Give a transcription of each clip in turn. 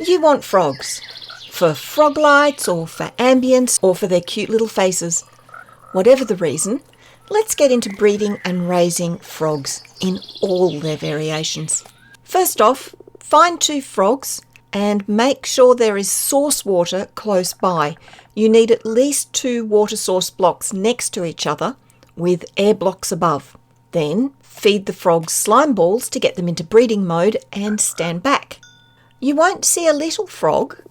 You want frogs, for froglights or for ambience or for their cute little faces. Whatever the reason, let's get into breeding and raising frogs in all their variations. First off, find 2 frogs and make sure there is source water close by. You need at least 2 water source blocks next to each other with air blocks above. Then feed the frogs slime balls to get them into breeding mode and stand back. You won't see a little frog,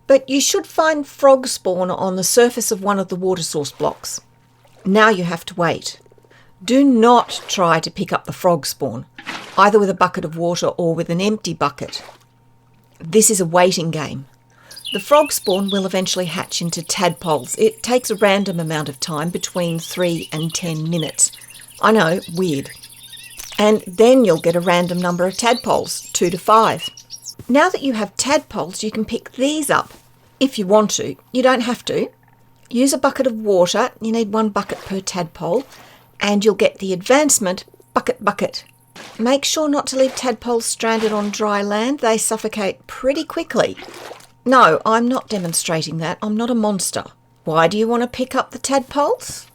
but you should find frog spawn on the surface of one of the water source blocks. Now you have to wait. Do not try to pick up the frog spawn, either with a bucket of water or with an empty bucket. This is a waiting game. The frog spawn will eventually hatch into tadpoles. It takes a random amount of time, between 3 and 10 minutes. I know, weird. And then you'll get a random number of tadpoles, 2 to 5. Now that you have tadpoles, you can pick these up if you want to. You don't have to. Use a bucket of water. You need 1 bucket per tadpole, and you'll get the advancement bucket. Make sure not to leave tadpoles stranded on dry land. They suffocate pretty quickly. No, I'm not demonstrating that. I'm not a monster. Why do you want to pick up the tadpoles?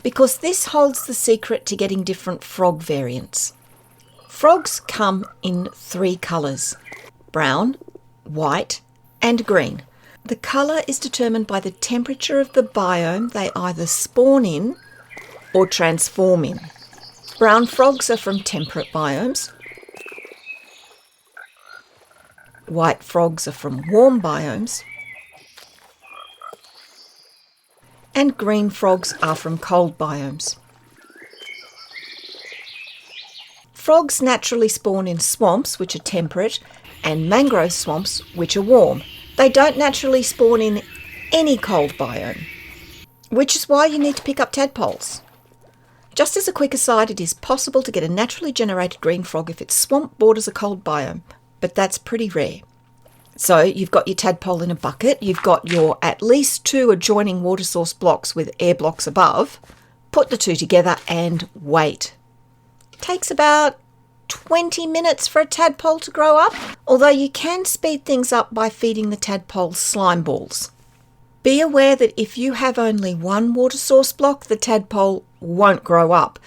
Because this holds the secret to getting different frog variants. Frogs come in 3 colours: brown, white, and green. The colour is determined by the temperature of the biome they either spawn in or transform in. Brown frogs are from temperate biomes. White frogs are from warm biomes. And green frogs are from cold biomes. Frogs naturally spawn in swamps, which are temperate, and mangrove swamps, which are warm. They don't naturally spawn in any cold biome, which is why you need to pick up tadpoles. Just as a quick aside, it is possible to get a naturally generated green frog if its swamp borders a cold biome, but that's pretty rare. So you've got your tadpole in a bucket, you've got your at least 2 adjoining water source blocks with air blocks above. Put the 2 together and wait. Takes about 20 minutes for a tadpole to grow up, although you can speed things up by feeding the tadpole slime balls. Be aware that if you have only 1 water source block, the tadpole won't grow up.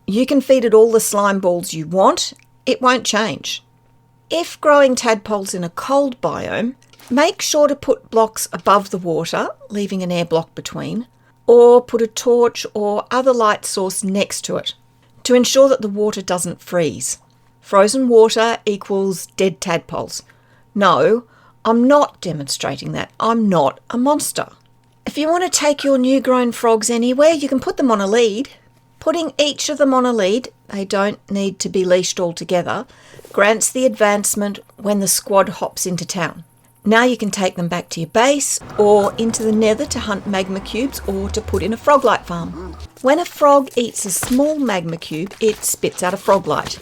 You can feed it all the slime balls you want, it won't change. If growing tadpoles in a cold biome, make sure to put blocks above the water, leaving an air block between, or put a torch or other light source next to it to ensure that the water doesn't freeze. Frozen water equals dead tadpoles. No, I'm not demonstrating that. I'm not a monster. If you want to take your new grown frogs anywhere, you can put them on a lead. Putting each of them on a lead, they don't need to be leashed all together, grants the advancement when the squad hops into town. Now you can take them back to your base or into the nether to hunt magma cubes or to put in a froglight farm. When a frog eats a small magma cube, it spits out a froglight.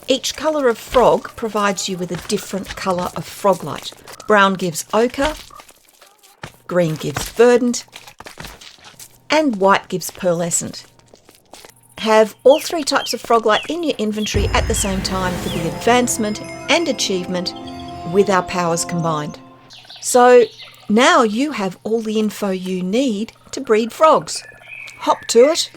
Each colour of frog provides you with a different colour of froglight. Brown gives ochre, green gives verdant, and white gives pearlescent. Have all 3 types of froglight in your inventory at the same time for the advancement and achievement with our powers combined. So now you have all the info you need to breed frogs. Hop to it.